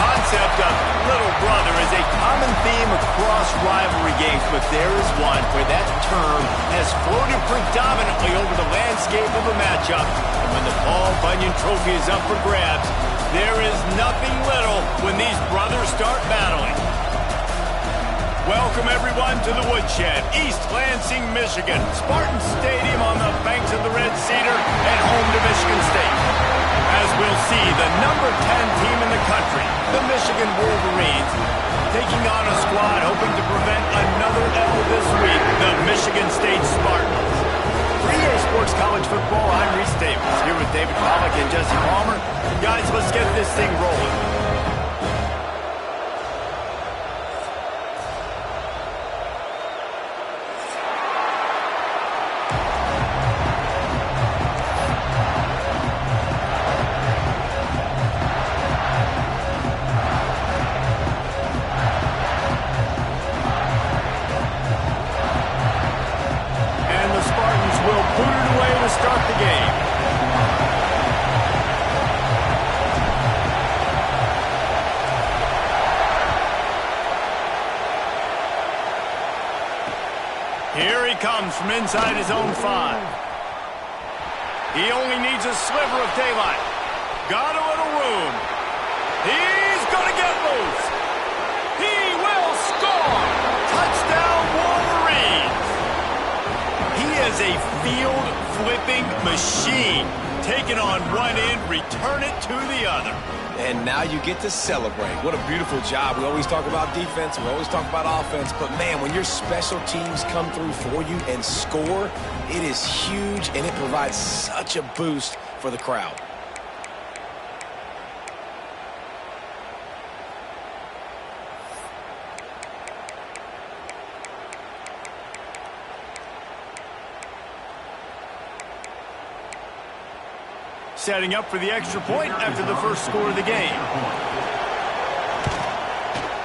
concept of little brother is a common theme across rivalry games, but there is one where that term has floated predominantly over the landscape of a matchup. And when the Paul Bunyan Trophy is up for grabs, there is nothing little when these brothers start battling. Welcome, everyone, to the Woodshed, East Lansing, Michigan. Spartan Stadium on the banks of the Red Cedar and home to Michigan State. As we'll see, the number 10 team in the country, the Michigan Wolverines, taking on a squad hoping to prevent another L this week, the Michigan State Spartans. For EA Sports College Football, I'm Reese Davis, here with David Pollack and Jesse Palmer. Guys, let's get this thing rolling. Here he comes from inside his own 5. He only needs a sliver of daylight. Got a little room. He's going to get loose. He will score. Touchdown, Wolverines. He is a field-flipping machine. Taking on one end, return it to the other. And now you get to celebrate. What a beautiful job. We always talk about defense, we always talk about offense, but man, when your special teams come through for you and score, it is huge and it provides such a boost for the crowd. Setting up for the extra point after the first score of the game.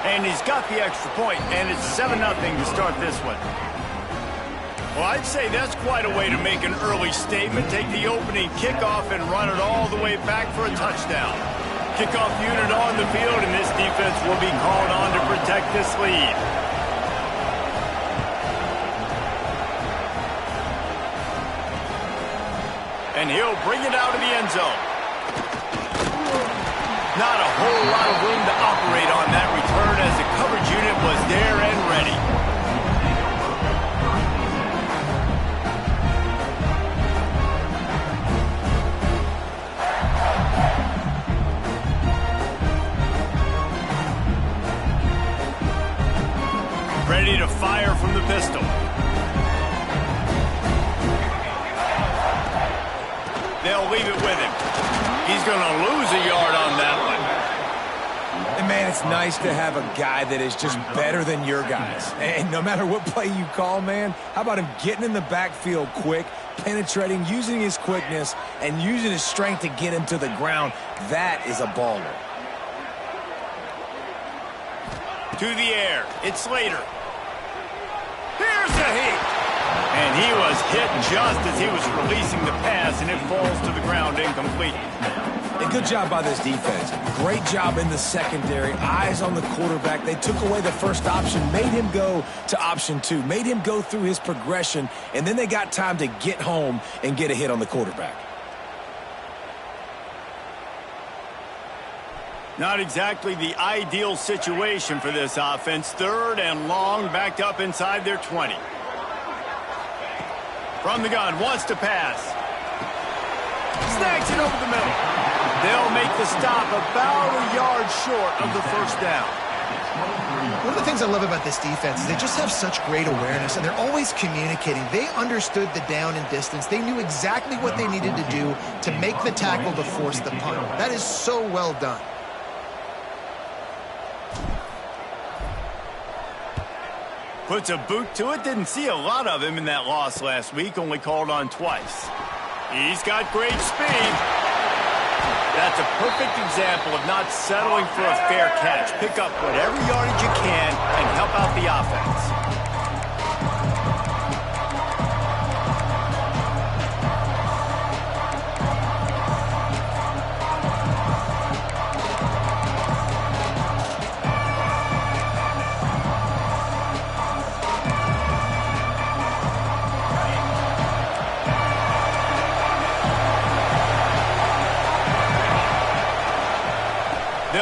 And he's got the extra point, and it's 7-0 to start this one. Well, I'd say that's quite a way to make an early statement. Take the opening kickoff and run it all the way back for a touchdown. Kickoff unit on the field, and this defense will be called on to protect this lead. And he'll bring it out of the end zone. Not a whole lot of room to operate on that return as the coverage unit was there and ready. Ready to fire from the pistol. They'll leave it with him. He's going to lose a yard on that one. And man, it's nice to have a guy that is just better than your guys. And no matter what play you call, man, how about him getting in the backfield quick, penetrating, using his quickness, and using his strength to get him to the ground. That is a baller. To the air. It's Slater. Here's the heat. And he was hit just as he was releasing the pass, and it falls to the ground incomplete. A good job by this defense. Great job in the secondary. Eyes on the quarterback. They took away the first option, made him go to option 2, made him go through his progression, and then they got time to get home and get a hit on the quarterback. Not exactly the ideal situation for this offense. 3rd and long, backed up inside their 20. From the gun, wants to pass. Snags it over the middle. They'll make the stop about a yard short of the first down. One of the things I love about this defense is they just have such great awareness, and they're always communicating. They understood the down and distance. They knew exactly what they needed to do to make the tackle to force the punt. That is so well done. Puts a boot to it. Didn't see a lot of him in that loss last week. Only called on twice. He's got great speed. That's a perfect example of not settling for a fair catch. Pick up whatever yardage you can and help out the offense.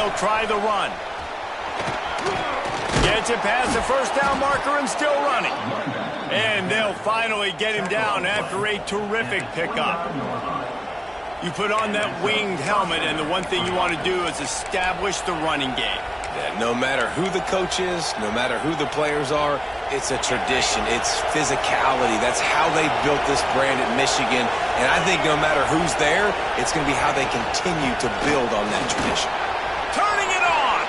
they'll try the run. Gets it past the first down marker and still running. And they'll finally get him down after a terrific pickup. You put on that winged helmet, and the one thing you want to do is establish the running game. Yeah, no matter who the coach is, no matter who the players are, it's a tradition. It's physicality. That's how they built this brand at Michigan. And I think no matter who's there, it's going to be how they continue to build on that tradition. Turning it on!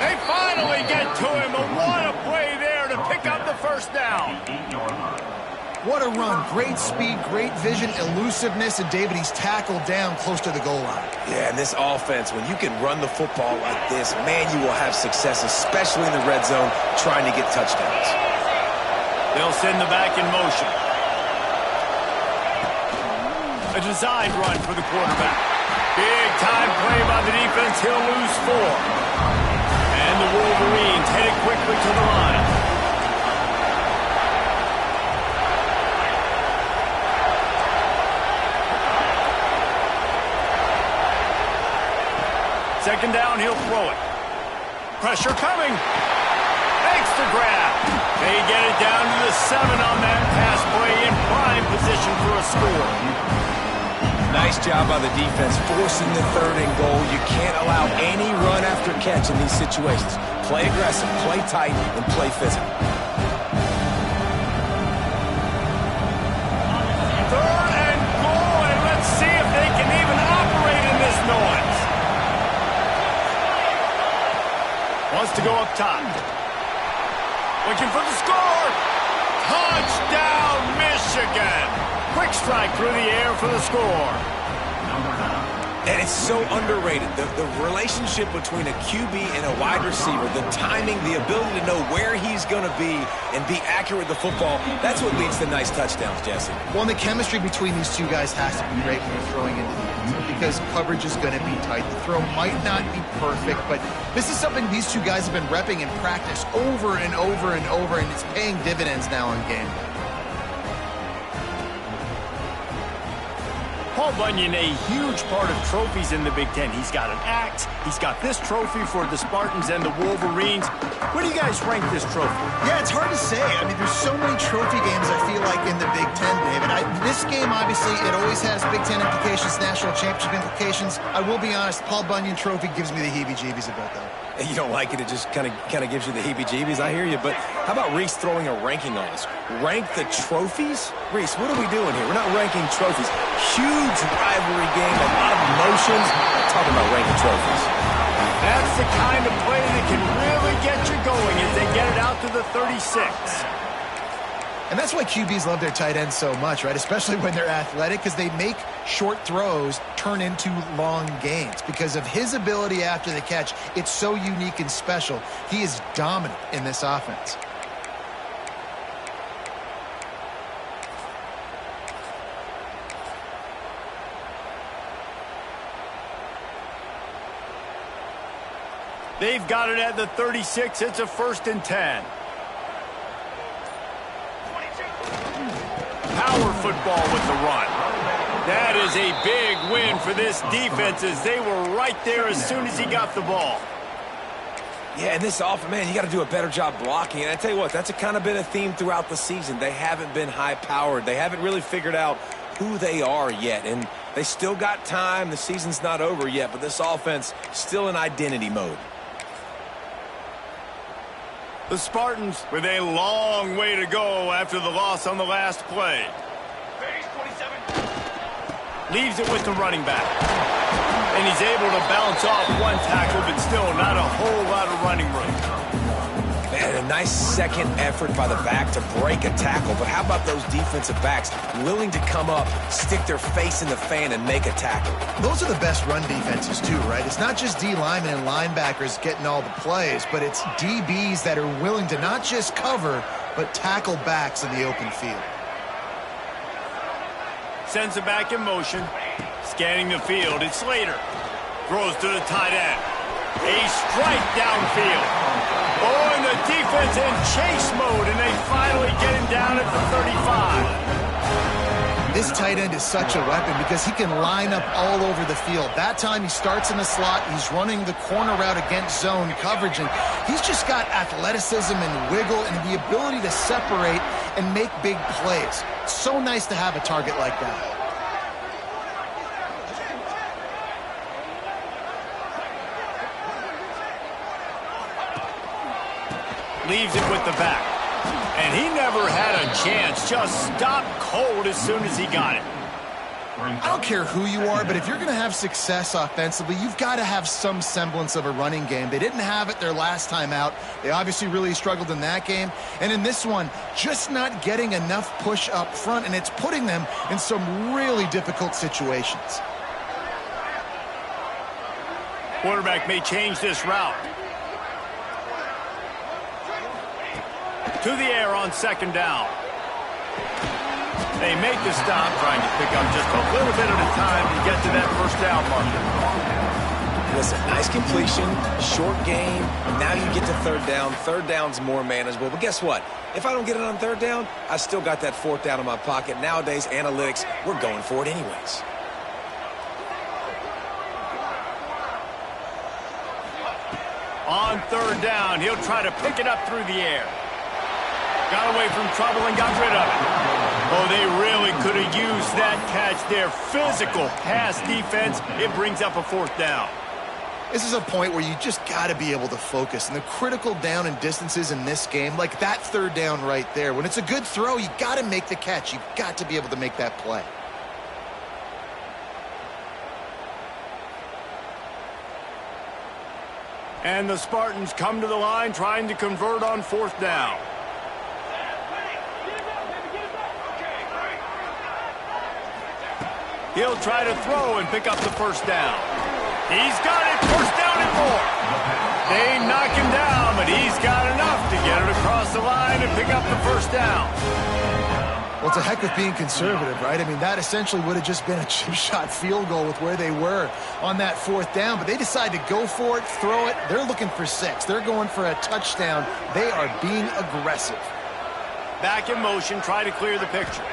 They finally get to him, but what a play there to pick up the first down. What a run. Great speed, great vision, elusiveness, and David, he's tackled down close to the goal line. Yeah, and this offense, when you can run the football like this, man, you will have success, especially in the red zone, trying to get touchdowns. They'll send the back in motion. A designed run for the quarterback. Big time play by the defense. He'll lose 4. And the Wolverines headed quickly to the line. Second down, he'll throw it. Pressure coming. Makes the grab. They get it down to the 7 on that pass play in prime position for a score. Nice job by the defense forcing the 3rd and goal. You can't allow any run after catch in these situations. Play aggressive, play tight, and play physical. 3rd and goal, and let's see if they can even operate in this noise. Wants to go up top. Looking for the score. Touchdown, Michigan. Quick strike through the air for the score. And it's so underrated. The relationship between a QB and a wide receiver, the timing, the ability to know where he's going to be and be accurate with the football, that's what leads to nice touchdowns, Jesse. Well, and the chemistry between these two guys has to be great when you're throwing into the end zone because coverage is going to be tight. The throw might not be perfect, but this is something these two guys have been repping in practice over and over and over, and it's paying dividends now on game day. Paul Bunyan, a huge part of trophies in the Big Ten. He's got an axe. He's got this trophy for the Spartans and the Wolverines. Where do you guys rank this trophy? Yeah, it's hard to say. I mean, there's so many trophy games, I feel like, in the Big Ten, David. This game, obviously, it always has Big Ten implications, national championship implications. I will be honest, Paul Bunyan trophy gives me the heebie-jeebies a bit, though. You don't like it, it just kind of gives you the heebie-jeebies. I hear you, but how about Reese throwing a ranking on us? Rank the trophies? Reese, what are we doing here? We're not ranking trophies. Huge rivalry game, a lot of emotions. We're talking about ranking trophies. That's the kind of play that can really get you going as they get it out to the 36. And that's why QBs love their tight ends so much, right? Especially when they're athletic, because they make short throws turn into long gains. Because of his ability after the catch, it's so unique and special. He is dominant in this offense. They've got it at the 36. It's a 1st and 10. Power football with the run. That is a big win for this defense as they were right there as soon as he got the ball. Yeah, and this offense, man, you got to do a better job blocking. And I tell you what, that's kind of been a theme throughout the season. They haven't been high-powered. They haven't really figured out who they are yet. And they still got time. The season's not over yet, but this offense still in identity mode. The Spartans with a long way to go after the loss on the last play. Leaves it with the running back. And he's able to bounce off one tackle, but still not a whole lot of running room. Man, a nice second effort by the back to break a tackle. But how about those defensive backs willing to come up, stick their face in the fan, and make a tackle? Those are the best run defenses, too, right? It's not just D linemen and linebackers getting all the plays, but it's DBs that are willing to not just cover, but tackle backs in the open field. Sends it back in motion. Scanning the field. It's Slater. Throws to the tight end. A strike downfield. Oh, and the defense in chase mode, and they finally get him down at the 35. This This tight end is such a weapon because he can line up all over the field. That time he starts in the slot. He's running the corner route against zone coverage, and he's just got athleticism and wiggle and the ability to separate and make big plays. It's so nice to have a target like that. Leaves it with the back. And he never had a chance. Just stopped cold as soon as he got it. I don't care who you are, but if you're going to have success offensively, you've got to have some semblance of a running game. They didn't have it their last time out. They obviously really struggled in that game. And in this one, just not getting enough push up front, and it's putting them in some really difficult situations. Quarterback may change this route. To the air on second down. They make the stop, trying to pick up just a little bit at a time to get to that first down marker. Listen, nice completion, short game. Now you get to third down. Third down's more manageable. But guess what? If I don't get it on third down, I still got that fourth down in my pocket. Nowadays, analytics, we're going for it anyways. On third down, he'll try to pick it up through the air. Got away from trouble and got rid of it. Oh, they really could have used that catch there. Physical pass defense. It brings up a fourth down. This is a point where you just got to be able to focus. And the critical down and distances in this game, like that third down right there, when it's a good throw, you got to make the catch. You've got to be able to make that play. And the Spartans come to the line trying to convert on fourth down. He'll try to throw and pick up the first down. He's got it, first down and more. They knock him down, but he's got enough to get it across the line and pick up the first down. Well, it's a heck of being conservative, right? I mean, that essentially would have just been a chip shot field goal with where they were on that fourth down, but they decided to go for it, throw it. They're looking for 6. They're going for a touchdown. They are being aggressive. Back in motion, try to clear the picture.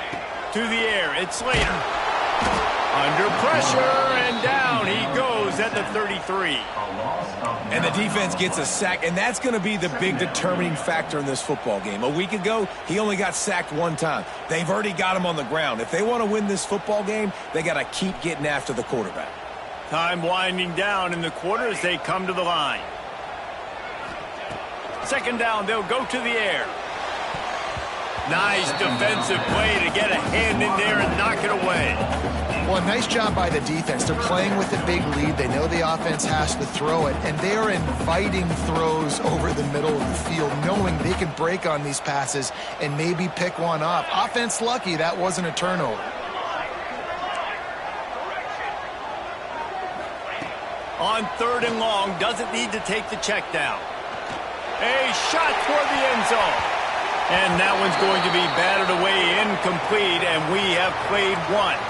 To the air, it's Slater. Under pressure, and down he goes at the 33. And the defense gets a sack, and that's going to be the big determining factor in this football game. A week ago, he only got sacked one time. They've already got him on the ground. If they want to win this football game, they got to keep getting after the quarterback. Time winding down in the quarter as they come to the line. Second down, they'll go to the air. Nice defensive play to get a hand in there and knock it away. Well, a nice job by the defense. They're playing with a big lead. They know the offense has to throw it, and they are inviting throws over the middle of the field, knowing they can break on these passes and maybe pick one off. Offense lucky that wasn't a turnover. On third and long, doesn't need to take the check down. A shot toward the end zone. And that one's going to be batted away incomplete, and we have played one.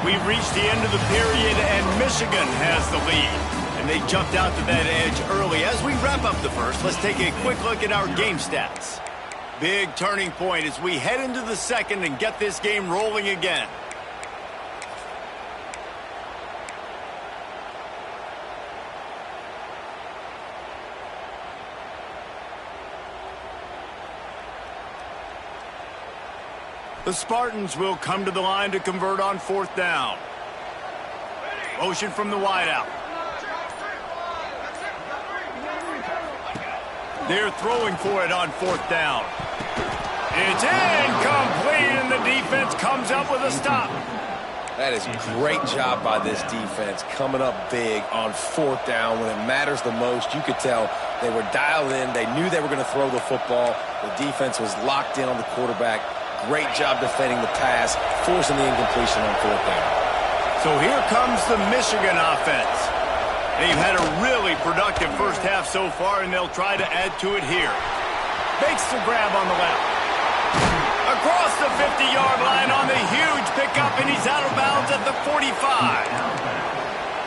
We've reached the end of the period, and Michigan has the lead. And they jumped out to that edge early. As we wrap up the first, let's take a quick look at our game stats. Big turning point as we head into the second and get this game rolling again. The Spartans will come to the line to convert on fourth down. Motion from the wideout. They're throwing for it on fourth down. It's incomplete, and the defense comes up with a stop. That is a great job by this defense, coming up big on fourth down when it matters the most. You could tell they were dialed in. They knew they were going to throw the football. The defense was locked in on the quarterback. Great job defending the pass, forcing the incompletion on fourth down. So here comes the Michigan offense. They've had a really productive first half so far, and they'll try to add to it here. Makes the grab on the left. Across the 50-yard line on the huge pickup, and he's out of bounds at the 45.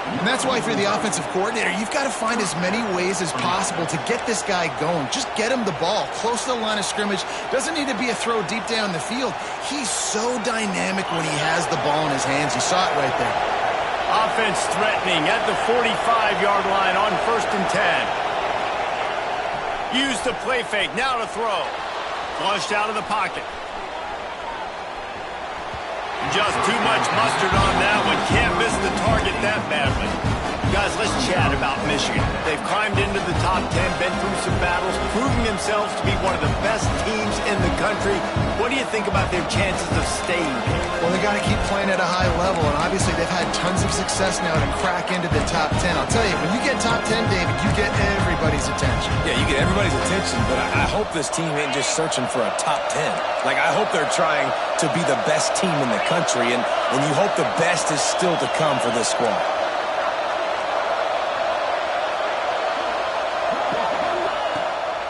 And that's why if you're the offensive coordinator, you've got to find as many ways as possible to get this guy going. Just get him the ball close to the line of scrimmage. Doesn't need to be a throw deep down the field. He's so dynamic when he has the ball in his hands. You saw it right there. Offense threatening at the 45-yard line on 1st and 10. Use the play fake. Now to throw. Flushed out of the pocket. Just too much mustard on that one. Can't miss the target that badly. Guys, let's chat about Michigan. They've climbed into the top 10, been through some battles, proving themselves to be one of the best teams in the country. What do you think about their chances of staying there? Well, they got to keep playing at a high level, and obviously they've had tons of success now to crack into the top 10. I'll tell you, when you get top 10, David, you get everybody's attention. Yeah, you get everybody's attention, but I hope this team ain't just searching for a top 10. Like, I hope they're trying to be the best team in the country, and you hope the best is still to come for this squad.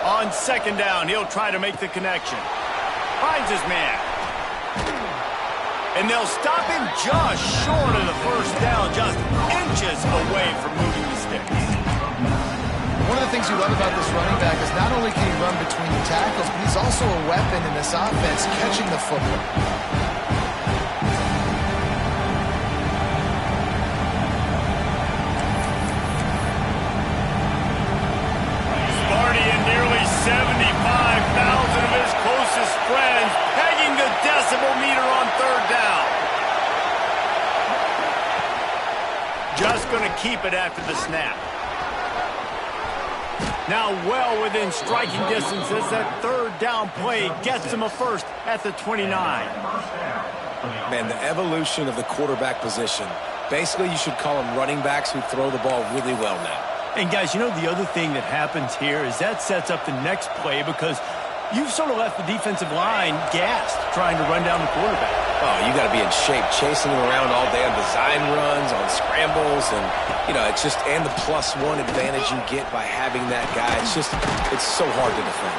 On 2nd down, he'll try to make the connection. Finds his man. And they'll stop him just short of the 1st down, just inches away from moving the sticks. One of the things you love about this running back is not only can he run between the tackles, but he's also a weapon in this offense, catching the football. Sparty and nearly 75,000 of his closest friends pegging the decibel meter on 3rd down. Just going to keep it after the snap. Now well within striking distance as that 3rd down play gets him a first at the 29. Man, the evolution of the quarterback position. Basically, you should call them running backs who throw the ball really well now. And guys, you know the other thing that happens here is that sets up the next play because you've sort of left the defensive line gassed trying to run down the quarterback. Oh, you got to be in shape, chasing him around all day on design runs, on scrambles, and, you know, it's just, and the +1 advantage you get by having that guy. It's so hard to defend.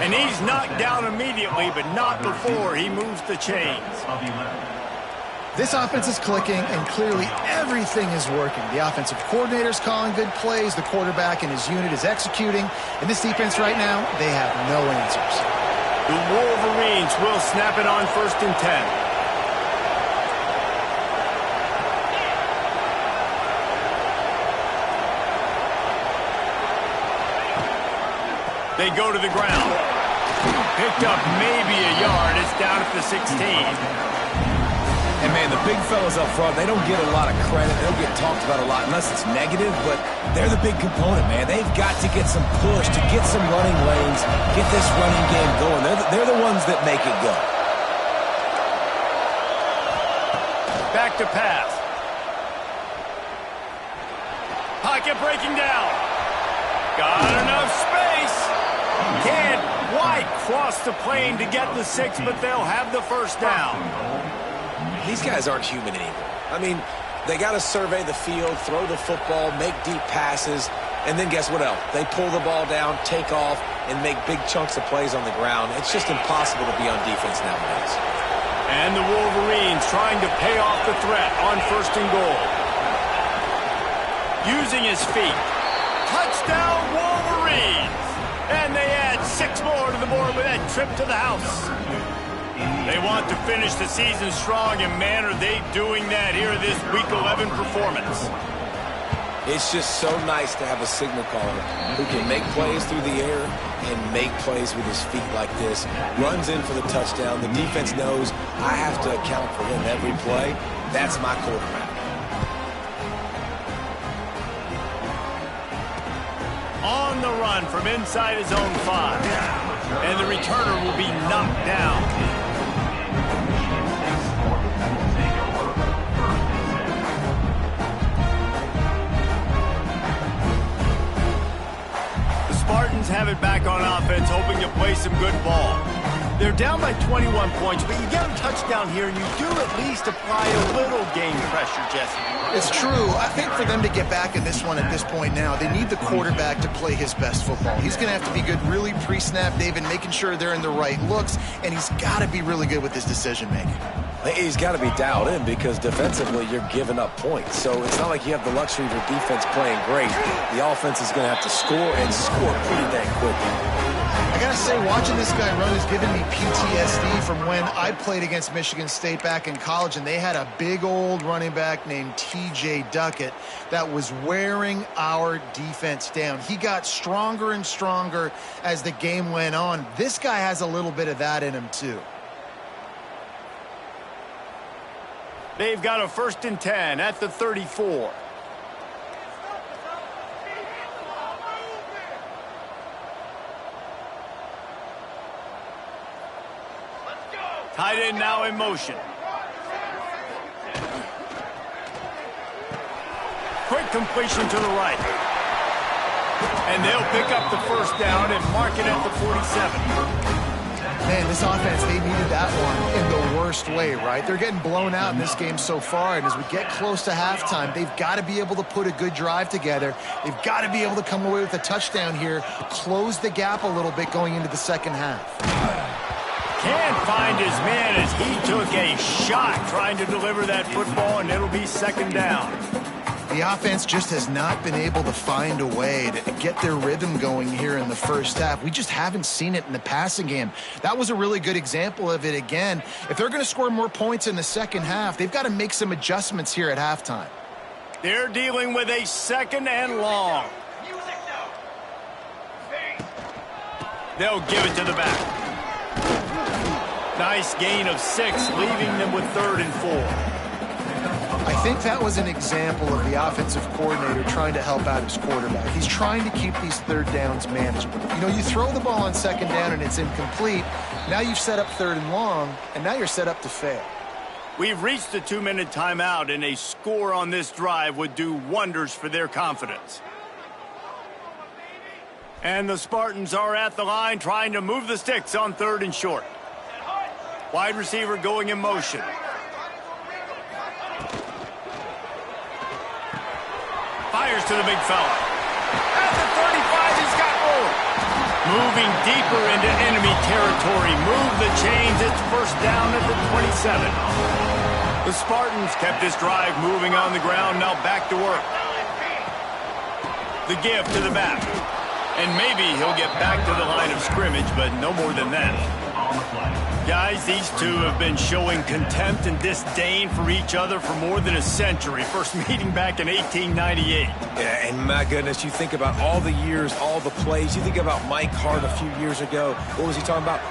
And he's knocked down immediately, but not before he moves the chains. This offense is clicking, and clearly everything is working. The offensive coordinator's calling good plays. The quarterback and his unit is executing. And this defense right now, they have no answers. The Wolverines will snap it on 1st and 10. They go to the ground. Picked up maybe a yard. It's down at the 16. And, man, the big fellas up front, they don't get a lot of credit. They don't get talked about a lot unless it's negative, but they're the big component, man. They've got to get some push, to get some running lanes, get this running game going. They're the ones that make it go. Back to pass. Pocket breaking down. Got enough space. Can't quite cross the plane to get the 6, but they'll have the 1st down. These guys aren't human anymore. I mean, they got to survey the field, throw the football, make deep passes, and then guess what else? They pull the ball down, take off, and make big chunks of plays on the ground. It's just impossible to be on defense nowadays. And the Wolverines trying to pay off the threat on 1st and goal. Using his feet. Touchdown, Wolverines! And they add 6 more to the board with that trip to the house. They want to finish the season strong, and man, are they doing that here this Week 11 performance. It's just so nice to have a signal caller who can make plays through the air and make plays with his feet like this. Runs in for the touchdown. The defense knows I have to account for him every play. That's my quarterback. On the run from inside his own 5. And the returner will be knocked down. Spartans have it back on offense, hoping to play some good ball. They're down by 21 points, but you get a touchdown here, and you do at least apply a little game pressure, Jesse. It's true. I think for them to get back in this one at this point now, they need the quarterback to play his best football. He's going to have to be good really pre-snap, David, making sure they're in the right looks, and he's got to be really good with his decision-making. He's got to be dialed in because defensively you're giving up points. So it's not like you have the luxury of your defense playing great. The offense is going to have to score and score pretty dang quickly. I gotta say, watching this guy run has given me PTSD from when I played against Michigan State back in college, and they had a big old running back named T.J. Duckett that was wearing our defense down. He got stronger and stronger as the game went on. This guy has a little bit of that in him, too. They've got a 1st and 10 at the 34. Tight end now in motion. Quick completion to the right. And they'll pick up the 1st down and mark it at the 47. Man, this offense, they needed that one in the worst way, right? They're getting blown out in this game so far, and as we get close to halftime, they've got to be able to put a good drive together. They've got to be able to come away with a touchdown here, close the gap a little bit going into the second half. Can't find his man as he took a shot trying to deliver that football, and it'll be 2nd down. The offense just has not been able to find a way to get their rhythm going here in the first half. We just haven't seen it in the passing game. That was a really good example of it again. If they're going to score more points in the second half, they've got to make some adjustments here at halftime. They're dealing with a 2nd and long. They'll give it to the back. Nice gain of 6, leaving them with 3rd and 4. I think that was an example of the offensive coordinator trying to help out his quarterback. He's trying to keep these 3rd downs manageable. You know, you throw the ball on 2nd down and it's incomplete. Now you've set up 3rd and long, and now you're set up to fail. We've reached the 2-minute timeout, and a score on this drive would do wonders for their confidence. And the Spartans are at the line trying to move the sticks on 3rd and short. Wide receiver going in motion. Fires to the big fella. At the 35, he's got room. Moving deeper into enemy territory. Move the chains. It's 1st down at the 27. The Spartans kept this drive moving on the ground. Now back to work. The give to the back. And maybe he'll get back to the line of scrimmage, but no more than that. Guys, these two have been showing contempt and disdain for each other for more than a century. First meeting back in 1898. Yeah, and my goodness, you think about all the years, all the plays. You think about Mike Hart a few years ago. What was he talking about?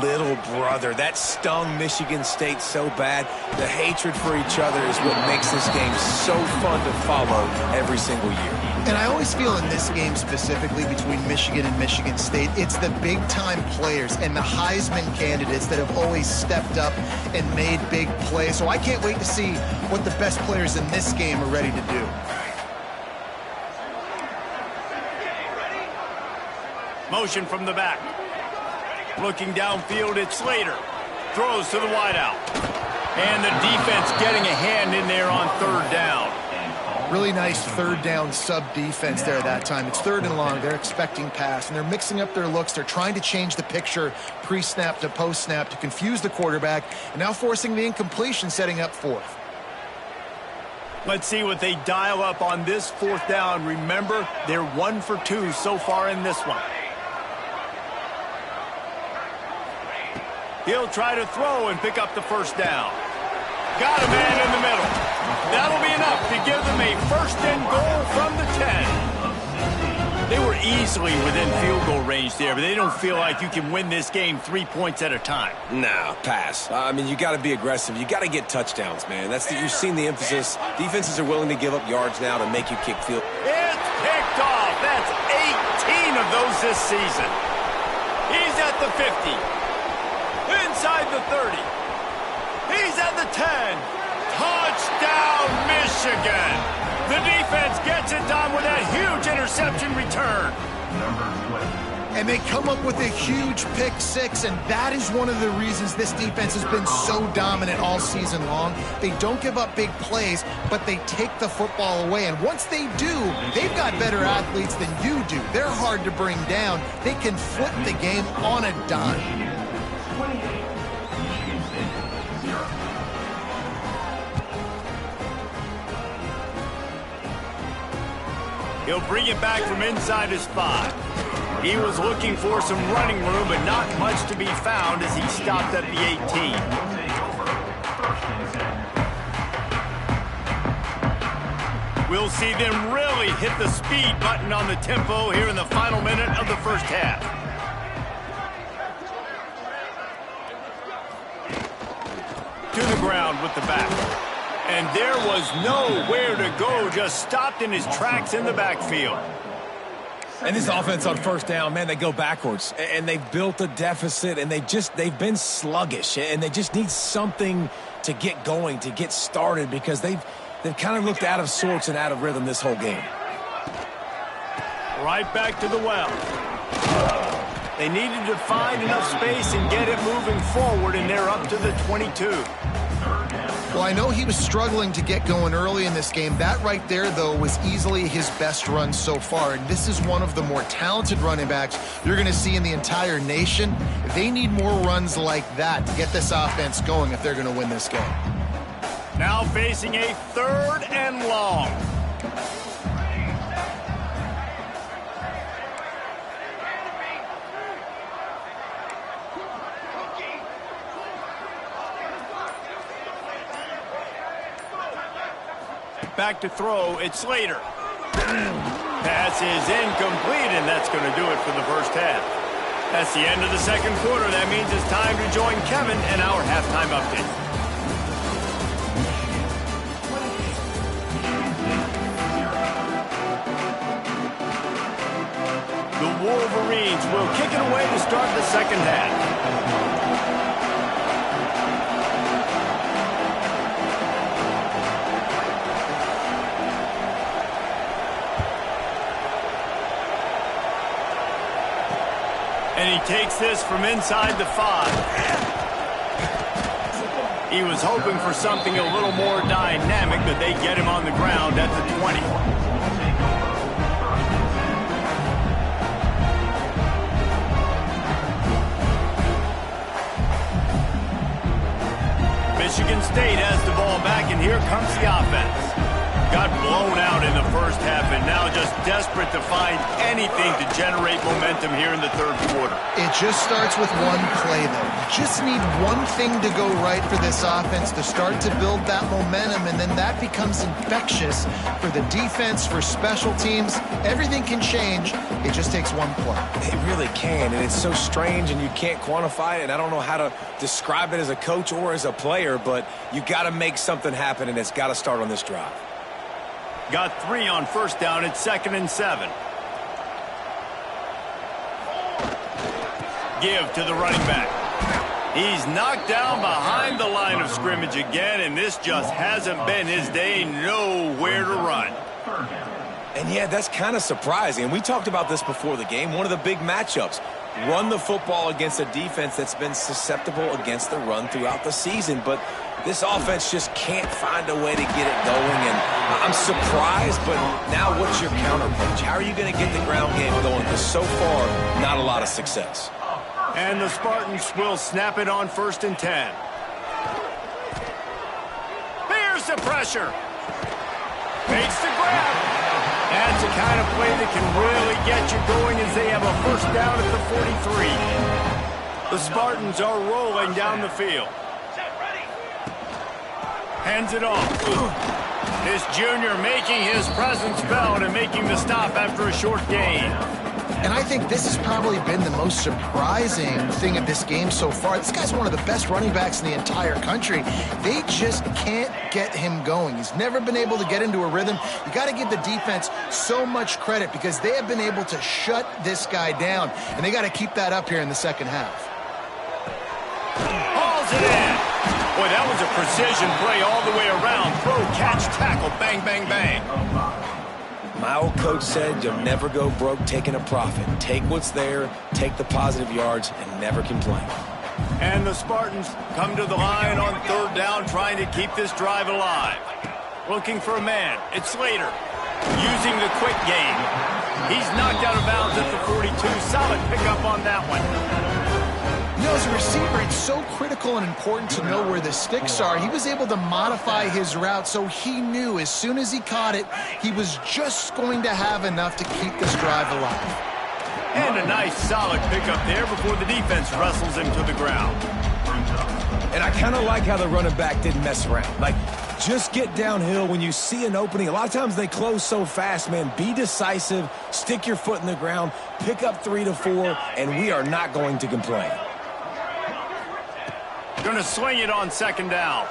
Little brother. That stung Michigan State so bad. The hatred for each other is what makes this game so fun to follow every single year. And I always feel in this game specifically between Michigan and Michigan State, it's the big-time players and the Heisman candidates that have always stepped up and made big plays. So I can't wait to see what the best players in this game are ready to do. Motion from the back. Looking downfield, it's Slater. Throws to the wideout. And the defense getting a hand in there on 3rd down. Really nice 3rd down sub-defense there that time. It's 3rd and long. They're expecting pass, and they're mixing up their looks. They're trying to change the picture pre-snap to post-snap to confuse the quarterback, and now forcing the incompletion, setting up 4th. Let's see what they dial up on this 4th down. Remember, they're 1 for 2 so far in this one. He'll try to throw and pick up the 1st down. Got a man in the middle. That'll be enough to give them a 1st and goal from the 10. They were easily within field goal range there, but they don't feel like you can win this game 3 points at a time. No, pass. I mean, you got to be aggressive. You got to get touchdowns, man. You've seen the emphasis. Defenses are willing to give up yards now to make you kick field. It's picked off. That's 18 of those this season. He's at the 50. Inside the 30. He's at the 10. Touchdown, Michigan. The defense gets it done with that huge interception return. And they come up with a huge pick 6, and that is one of the reasons this defense has been so dominant all season long. They don't give up big plays, but they take the football away. And once they do, they've got better athletes than you do. They're hard to bring down. They can flip the game on a dime. He'll bring it back from inside his 5. He was looking for some running room, but not much to be found as he stopped at the 18. We'll see them really hit the speed button on the tempo here in the final minute of the first half. To the ground with the back. And there was nowhere to go, just stopped in his tracks in the backfield. And this offense on first down, man, they go backwards. And they've built a deficit, and they've been sluggish. And they just need something to get going, to get started, because they've kind of looked out of sorts and out of rhythm this whole game. Right back to the well. They needed to find enough space and get it moving forward, and they're up to the 22. Well, I know he was struggling to get going early in this game. That right there, though, was easily his best run so far. And this is one of the more talented running backs you're going to see in the entire nation. They need more runs like that to get this offense going if they're going to win this game. Now facing a 3rd and long. Back to throw, it's Slater. Pass is incomplete, and that's going to do it for the first half. That's the end of the second quarter. That means it's time to join Kevin in our halftime update. The Wolverines will kick it away to start the second half. And he takes this from inside the 5. He was hoping for something a little more dynamic, but they get him on the ground at the 20. Michigan State has the ball back, and here comes the offense. Got blown out in the first half, and now just desperate to find anything to generate momentum here in the third quarter. It just starts with one play, though. You just need one thing to go right for this offense to start to build that momentum, and then that becomes infectious for the defense, for special teams. Everything can change. It just takes one play. It really can, and it's so strange, and you can't quantify it, and I don't know how to describe it as a coach or as a player, but you got to make something happen, and it's got to start on this drive. Got 3 on first down. It's 2nd and 7. Give to the running back. He's knocked down behind the line of scrimmage again, and this just hasn't been his day. Nowhere to run. And yeah, that's kind of surprising. We talked about this before the game. One of the big matchups. Run the football against a defense that's been susceptible against the run throughout the season. But this offense just can't find a way to get it going. And I'm surprised, but now what's your counterpunch? How are you going to get the ground game going? Because so far, not a lot of success. And the Spartans will snap it on 1st and 10. Here's the pressure. Makes the grab. That's the kind of play that can really get you going as they have a first down at the 43. The Spartans are rolling down the field. Hands it off. This junior making his presence felt and making the stop after a short gain. And I think this has probably been the most surprising thing of this game so far. This guy's one of the best running backs in the entire country. They just can't get him going. He's never been able to get into a rhythm. You got to give the defense so much credit because they have been able to shut this guy down, and they got to keep that up here in the second half. Hauls it in. Boy, that was a precision play all the way around. Throw, catch, tackle, bang, bang, bang. My old coach said you'll never go broke taking a profit. Take what's there, take the positive yards, and never complain. And the Spartans come to the line on 3rd down, trying to keep this drive alive. Looking for a man. It's Slater. Using the quick game. He's knocked out of bounds at the 42. Solid pickup on that one. You know, as a receiver, it's so critical and important to know where the sticks are. He was able to modify his route so he knew as soon as he caught it, he was just going to have enough to keep this drive alive. And a nice solid pickup there before the defense wrestles him to the ground. And I kind of like how the running back didn't mess around. Like, just get downhill when you see an opening. A lot of times they close so fast, man. Be decisive, stick your foot in the ground, pick up 3 to 4, and we are not going to complain. Gonna swing it on second down.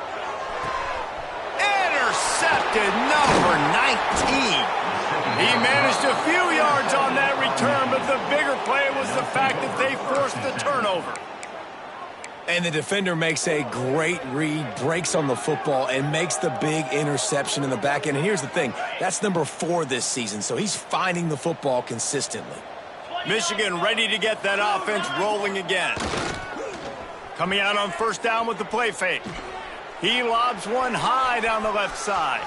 Intercepted, number 19. He managed a few yards on that return, but the bigger play was the fact that they forced the turnover. And the defender makes a great read, breaks on the football, and makes the big interception in the back end. And here's the thing, that's number 4 this season, so he's finding the football consistently. Michigan ready to get that offense rolling again. Coming out on first down with the play fake. He lobs one high down the left side.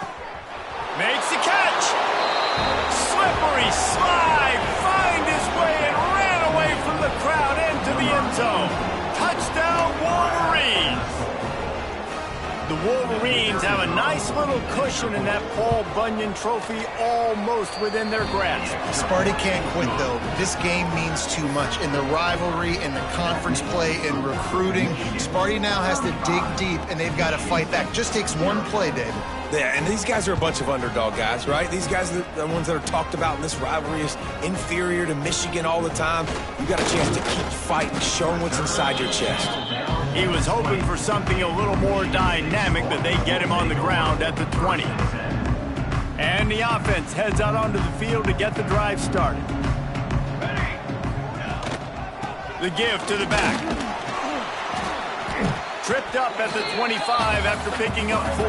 Makes the catch. Slippery slide, find his way and ran away from the crowd into the end zone. Touchdown, Wolverines! The Wolverines have a nice little cushion in that Paul Bunyan trophy almost within their grasp. Sparty can't quit, though. This game means too much. In the rivalry, in the conference play, in recruiting, Sparty now has to dig deep, and they've got to fight back. Just takes one play, David. Yeah, and these guys are a bunch of underdog guys, right? These guys are the ones that are talked about in this rivalry as inferior to Michigan all the time. You got a chance to keep fighting, showing what's inside your chest. He was hoping for something a little more dynamic, but they get him on the ground at the 20. And the offense heads out onto the field to get the drive started. The give to the back. Tripped up at the 25 after picking up 4.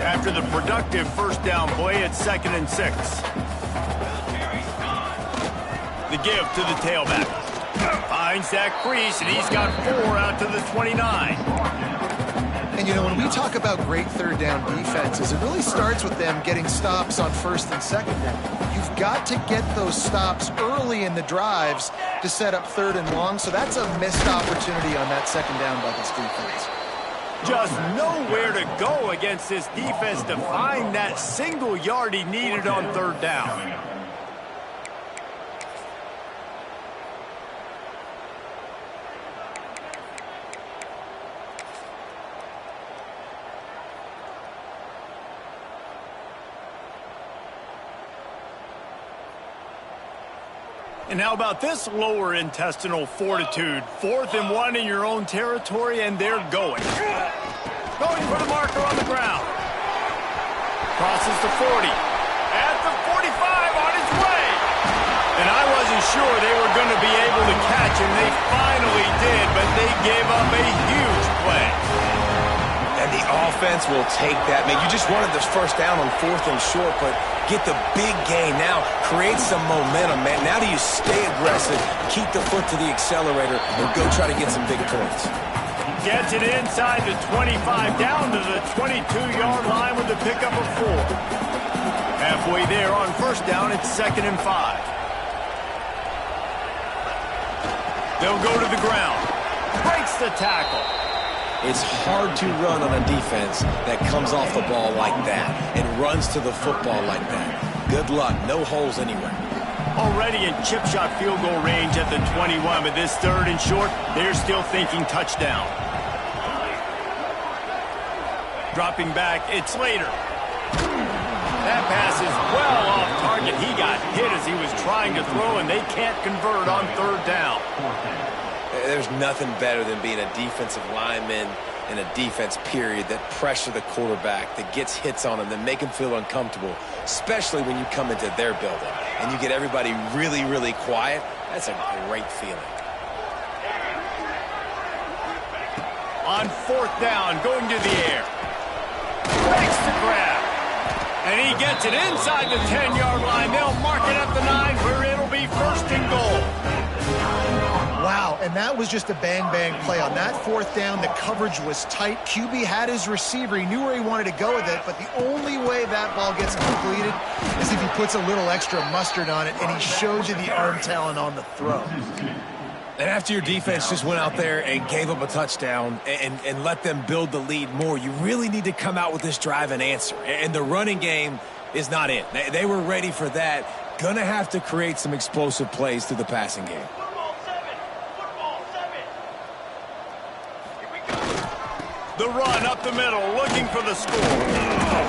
After the productive first down play, it's 2nd and 6. The give to the tailback. Finds that crease, and he's got 4 out to the 29. And, you know, when we talk about great third down defenses, it really starts with them getting stops on first and second down. You've got to get those stops early in the drives to set up 3rd and long, so that's a missed opportunity on that second down by this defense. Just nowhere to go against this defense to find that single yard he needed on 3rd down. And how about this lower intestinal fortitude? 4th and 1 in your own territory, and they're going. Going for the marker on the ground. Crosses the 40. At the 45, on his way. And I wasn't sure they were going to be able to catch him. They finally did, but they gave up a huge play. And the offense will take that. Man, you just wanted this first down on 4th and short, but get the big gain now. Create some momentum, man. Now do you stay aggressive, keep the foot to the accelerator, and go try to get some big points. Gets it inside the 25, down to the 22-yard line with the pickup of 4. Halfway there on first down, it's 2nd and 5. They'll go to the ground. Breaks the tackle. It's hard to run on a defense that comes off the ball like that and runs to the football like that. Good luck. No holes anywhere. Already in chip shot field goal range at the 21, but this 3rd and short, they're still thinking touchdown. Dropping back, it's Slater. That pass is well off target. He got hit as he was trying to throw, and they can't convert on 3rd down. There's nothing better than being a defensive lineman in a defense period that pressure the quarterback, that gets hits on him, that make him feel uncomfortable, especially when you come into their building and you get everybody really, really quiet. That's a great feeling. On 4th down, going to the air. Makes the grab. And he gets it inside the 10-yard line. They'll mark it at the 9 where it'll be 1st and goal. Wow, and that was just a bang-bang play. On that fourth down, the coverage was tight. QB had his receiver. He knew where he wanted to go with it, but the only way that ball gets completed is if he puts a little extra mustard on it, and he shows you the arm talent on the throw. And after your defense just went out there and gave up a touchdown and let them build the lead more, you really need to come out with this drive and answer. And the running game is not it. They were ready for that. Gonna have to create some explosive plays through the passing game. The run up the middle, looking for the score.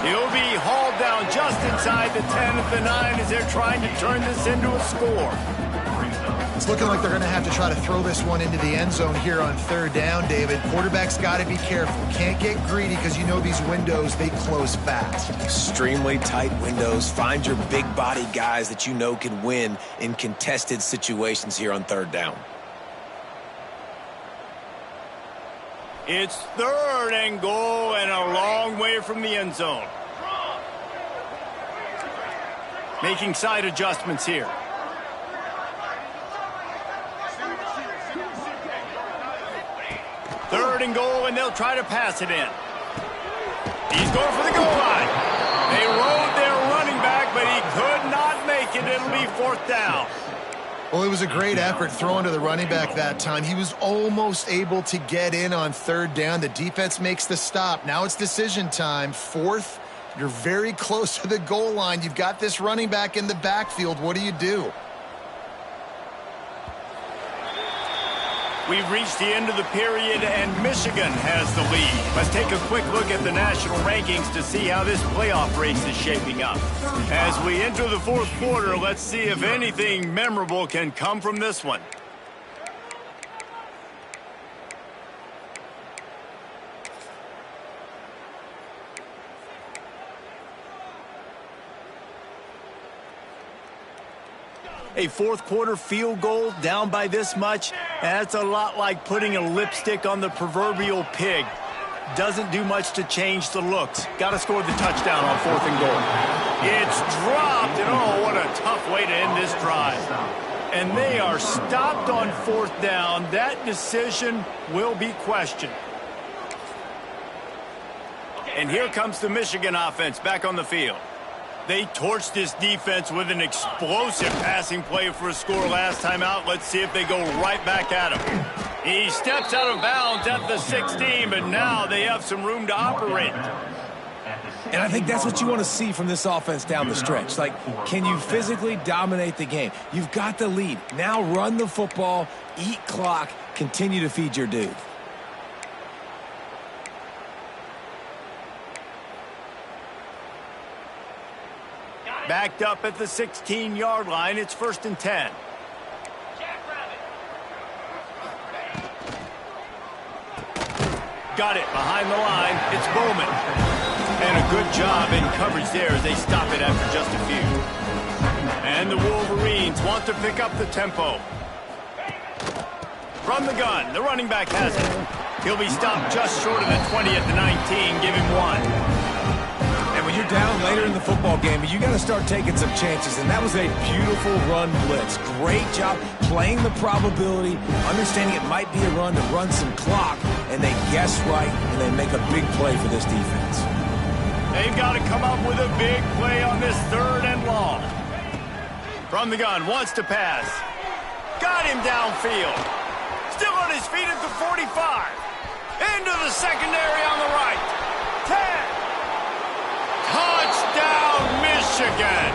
He'll be hauled down just inside the 10 at the 9 as they're trying to turn this into a score. It's looking like they're going to have to try to throw this one into the end zone here on third down, David. Quarterback's got to be careful. Can't get greedy because you know these windows, they close fast. Extremely tight windows. Find your big body guys that you know can win in contested situations here on third down. It's third and goal and a long way from the end zone. Making side adjustments here. Third and goal, and they'll try to pass it in. He's going for the goal line. They rode their running back, but he could not make it. It'll be fourth down. Well, it was a great effort throwing to the running back that time. He was almost able to get in on third down. The defense makes the stop. Now it's decision time. Fourth, you're very close to the goal line. You've got this running back in the backfield. What do? We've reached the end of the period, and Michigan has the lead. Let's take a quick look at the national rankings to see how this playoff race is shaping up. As we enter the fourth quarter, let's see if anything memorable can come from this one. A fourth quarter field goal down by this much, that's a lot like putting a lipstick on the proverbial pig. Doesn't do much to change the looks. Got to score the touchdown on fourth and goal. It's dropped, and oh, what a tough way to end this drive. And they are stopped on fourth down. That decision will be questioned. And here comes the Michigan offense back on the field. They torched this defense with an explosive passing play for a score last time out. Let's see if they go right back at him. He steps out of bounds at the 16, but now they have some room to operate. And I think that's what you want to see from this offense down the stretch. Like, can you physically dominate the game? You've got the lead. Now run the football, eat clock, continue to feed your dude. Backed up at the 16-yard line. It's first and 10. Got it behind the line. It's Bowman. And a good job in coverage there as they stop it after just a few. And the Wolverines want to pick up the tempo. From the gun, the running back has it. He'll be stopped just short of the 20 at the 19. Give him one. And when you're down later in the football game, you got to start taking some chances. And that was a beautiful run blitz. Great job playing the probability, understanding it might be a run to run some clock, and they guess right, and they make a big play for this defense. They've got to come up with a big play on this third and long. From the gun, wants to pass. Got him downfield. Still on his feet at the 45. Into the secondary on the right. 10. Touchdown, Michigan!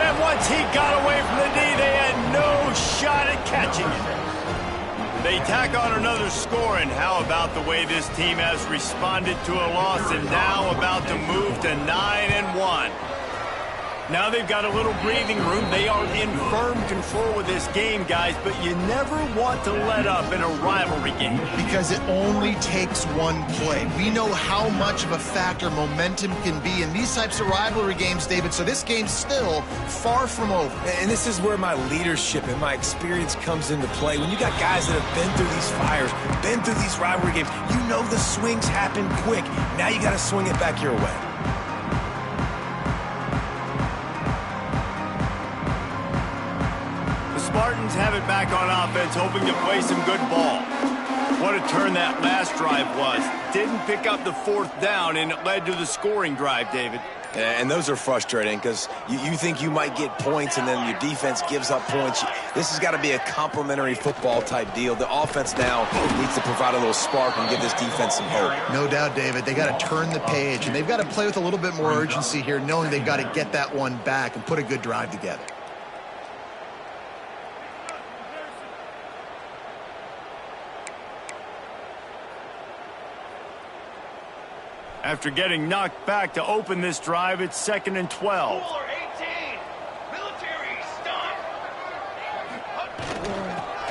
And once he got away from the D, they had no shot at catching it. They tack on another score, and how about the way this team has responded to a loss and now about to move to 9-1. Now they've got a little breathing room. They are in firm control of this game, guys, but you never want to let up in a rivalry game. Because it only takes one play. We know how much of a factor momentum can be in these types of rivalry games, David, so this game's still far from over. And this is where my leadership and my experience comes into play. When you got guys that have been through these fires, been through these rivalry games, you know the swings happen quick. Now you got to swing it back your way. Spartans Spartans have it back on offense, hoping to play some good ball. What a turn that last drive was. Didn't pick up the fourth down, and it led to the scoring drive, David. And those are frustrating because you think you might get points and then your defense gives up points. This has got to be a complementary football type deal. The offense now needs to provide a little spark and give this defense some hope. No doubt, David. They got to turn the page, and they've got to play with a little bit more urgency here, knowing they've got to get that one back and put a good drive together. After getting knocked back to open this drive, it's 2nd and 12.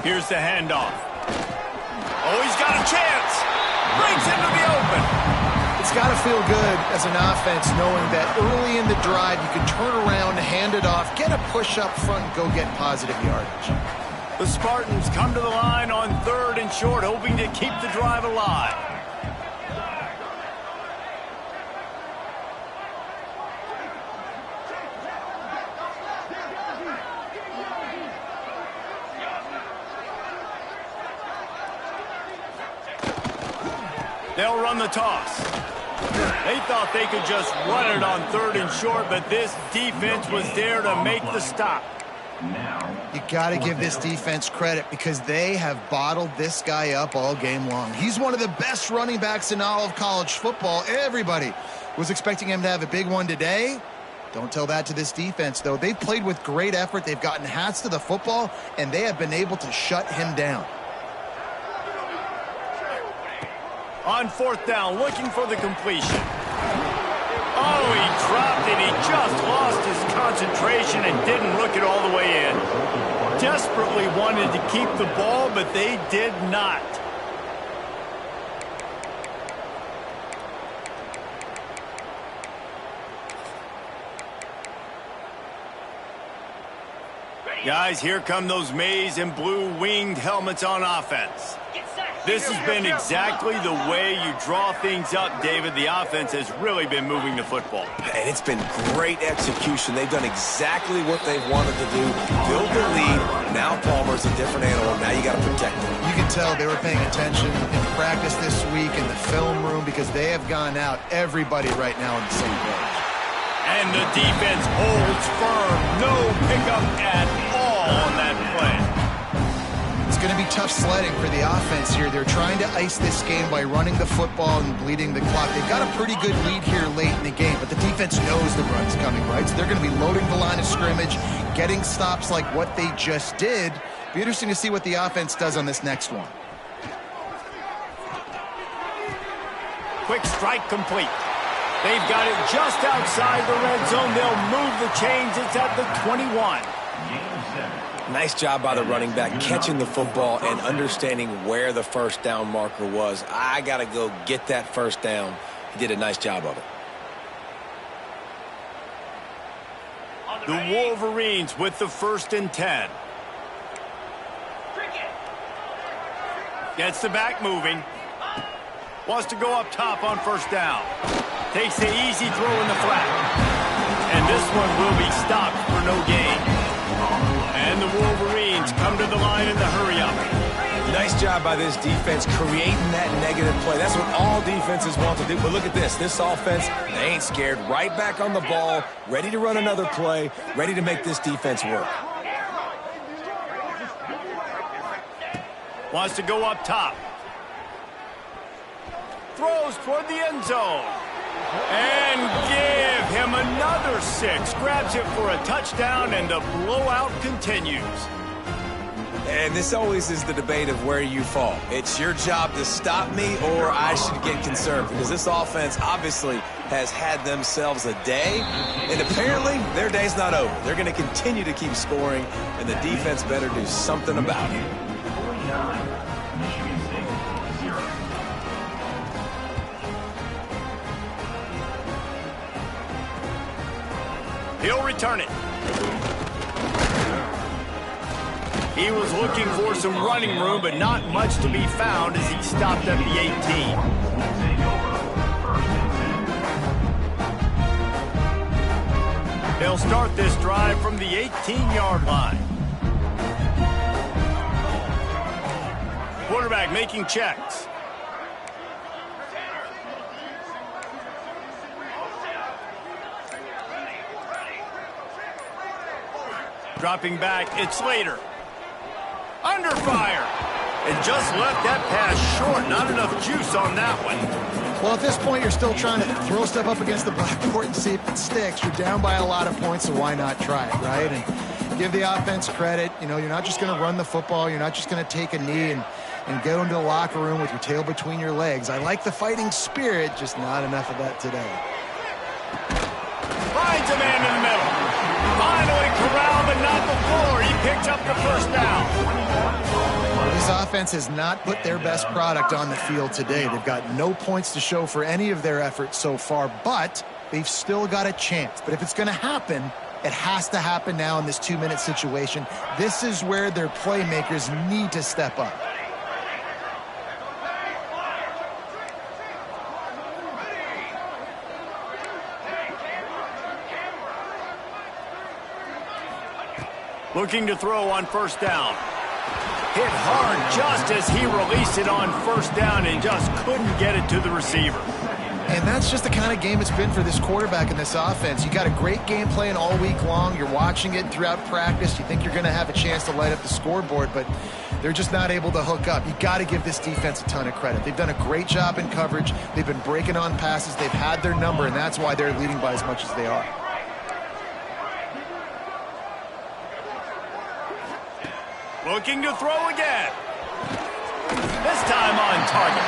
Here's the handoff. Oh, he's got a chance. Brings him to the open. It's got to feel good as an offense knowing that early in the drive you can turn around, hand it off, get a push up front, and go get positive yardage. The Spartans come to the line on 3rd and short, hoping to keep the drive alive. They'll run the toss. They thought they could just run it on 3rd and short, but this defense was there to make the stop. You got to give this defense credit because they have bottled this guy up all game long. He's one of the best running backs in all of college football. Everybody was expecting him to have a big one today. Don't tell that to this defense, though. They've played with great effort. They've gotten hats to the football, and they have been able to shut him down. On 4th down, looking for the completion. Oh, he dropped it. He just lost his concentration and didn't look it all the way in. Desperately wanted to keep the ball, but they did not. Guys, here come those maize and blue winged helmets on offense. This has been exactly the way you draw things up, David. The offense has really been moving the football. And it's been great execution. They've done exactly what they've wanted to do. Build the lead. Now Palmer's a different animal. Now you got to protect him. You can tell they were paying attention in practice this week in the film room because they have gone out, everybody right now on the same page. And the defense holds firm. No pickup at all on that play. It's going to be tough sledding for the offense here. They're trying to ice this game by running the football and bleeding the clock. They've got a pretty good lead here late in the game, but the defense knows the run's coming, right? So they're going to be loading the line of scrimmage, getting stops like what they just did. Be interesting to see what the offense does on this next one. Quick strike complete. They've got it just outside the red zone. They'll move the chains. It's at the 21. Nice job by the running back catching the football and understanding where the first down marker was. I got to go get that first down. He did a nice job of it. The Wolverines with the 1st and 10. Gets the back moving. Wants to go up top on 1st down. Takes the easy throw in the flat. And this one will be stopped for no gain. And the Wolverines come to the line in the hurry-up. Nice job by this defense creating that negative play. That's what all defenses want to do. But look at this. This offense, they ain't scared. Right back on the ball, ready to run another play, ready to make this defense work. Wants to go up top. Throws toward the end zone. And give him another 6. Grabs it for a touchdown, and the blowout continues. And this always is the debate of where you fall. It's your job to stop me, or I should get concerned, because this offense obviously has had themselves a day, and apparently their day's not over. They're going to continue to keep scoring, and the defense better do something about it. He'll return it. He was looking for some running room, but not much to be found as he stopped at the 18. They'll start this drive from the 18-yard line. quarterback making checks. Dropping back, it's Slater. Under fire. And just left that pass short. Not enough juice on that one. Well, at this point, you're still trying to throw stuff up against the blackboard and see if it sticks. You're down by a lot of points, so why not try it, right? And give the offense credit. You know, you're not just going to run the football. You're not just going to take a knee and go into the locker room with your tail between your legs. I like the fighting spirit, just not enough of that today. Finds a man in the middle. Finally corralled, but not before. He picked up the first down. This offense has not put their best product on the field today. They've got no points to show for any of their efforts so far, but they've still got a chance. But if it's going to happen, it has to happen now in this 2-minute situation. This is where their playmakers need to step up. Looking to throw on first down. Hit hard just as he released it on first down and just couldn't get it to the receiver. And that's just the kind of game it's been for this quarterback in this offense. You got a great game plan all week long. You're watching it throughout practice. You think you're going to have a chance to light up the scoreboard, but they're just not able to hook up. You got to give this defense a ton of credit. They've done a great job in coverage. They've been breaking on passes. They've had their number, and that's why they're leading by as much as they are. Looking to throw again. This time on target.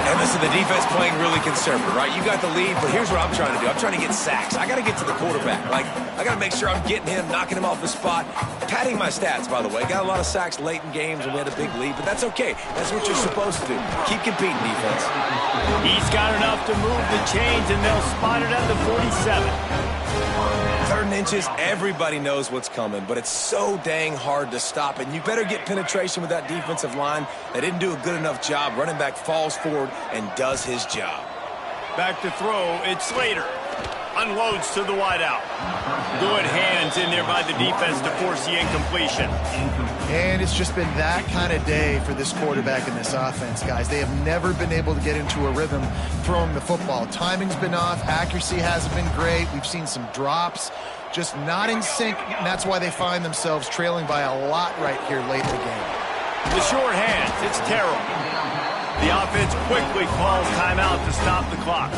And listen, the defense playing really conservative, right? You got the lead, but here's what I'm trying to do. I'm trying to get sacks. I got to get to the quarterback. Like, I got to make sure I'm getting him, knocking him off the spot. Padding my stats, by the way. Got a lot of sacks late in games, and we had a big lead, but that's okay. That's what you're supposed to do. Keep competing, defense. He's got enough to move the chains, and they'll spot it at the 47. 3rd and inches, everybody knows what's coming, but it's so dang hard to stop, and you better get penetration with that defensive line. They didn't do a good enough job. Running back falls forward and does his job. Back to throw, it's Slater. Unloads to the wideout. Good hands in there by the defense to force the incompletion. And it's just been that kind of day for this quarterback in this offense, guys. They have never been able to get into a rhythm throwing the football. Timing's been off. Accuracy hasn't been great. We've seen some drops, just not in sync, and that's why they find themselves trailing by a lot right here late in the game. The short hands, it's terrible. The offense quickly calls timeout to stop the clock.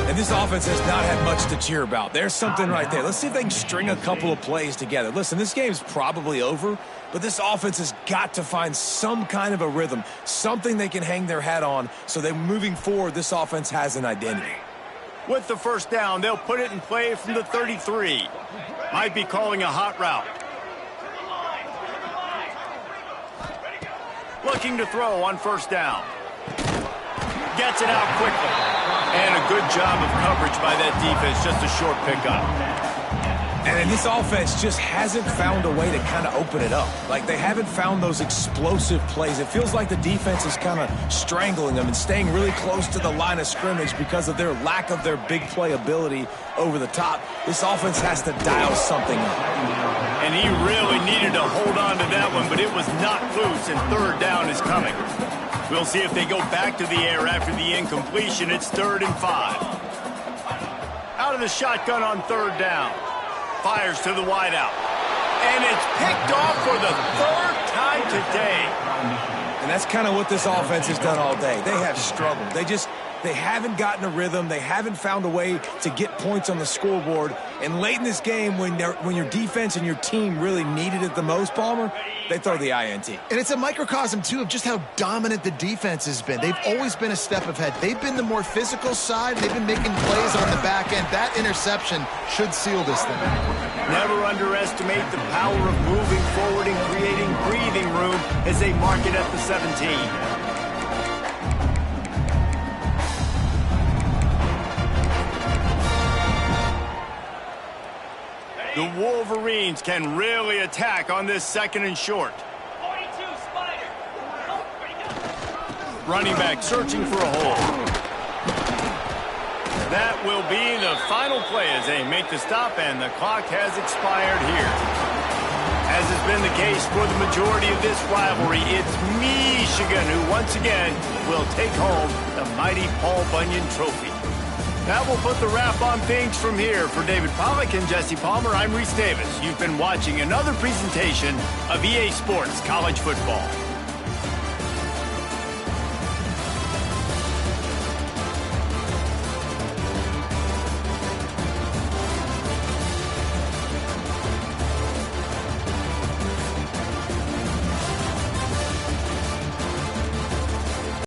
And this offense has not had much to cheer about. There's something right there. Let's see if they can string a couple of plays together. Listen, this game's probably over, but this offense has got to find some kind of a rhythm, something they can hang their hat on, so that moving forward, this offense has an identity. With the first down, they'll put it in play from the 33. Might be calling a hot route. Looking to throw on first down. Gets it out quickly. And a good job of coverage by that defense, just a short pickup. And this offense just hasn't found a way to kind of open it up. Like, they haven't found those explosive plays. It feels like the defense is kind of strangling them and staying really close to the line of scrimmage because of their lack of their big play ability over the top. This offense has to dial something up. And he really needed to hold on to that one, but it was not loose, and 3rd down is coming. We'll see if they go back to the air after the incompletion. It's 3rd and 5. Out of the shotgun on 3rd down. Fires to the wideout. And it's picked off for the 3rd time today. And that's kind of what this offense has done all day. They have struggled. They haven't gotten a rhythm. They haven't found a way to get points on the scoreboard. And late in this game, when your defense and your team really needed it the most, Palmer, they throw the INT. And it's a microcosm, too, of just how dominant the defense has been. They've always been a step ahead. They've been the more physical side. They've been making plays on the back end. That interception should seal this thing. Never underestimate the power of moving forward and creating breathing room as they mark it at the 17. The Wolverines can really attack on this 2nd and short. Running back searching for a hole. That will be the final play as they make the stop, and the clock has expired here. As As has been the case for the majority of this rivalry, it's Michigan who once again will take home the mighty Paul Bunyan Trophy. That will put the wrap on things from here. For David Pollack and Jesse Palmer, I'm Reese Davis. You've been watching another presentation of EA Sports College Football.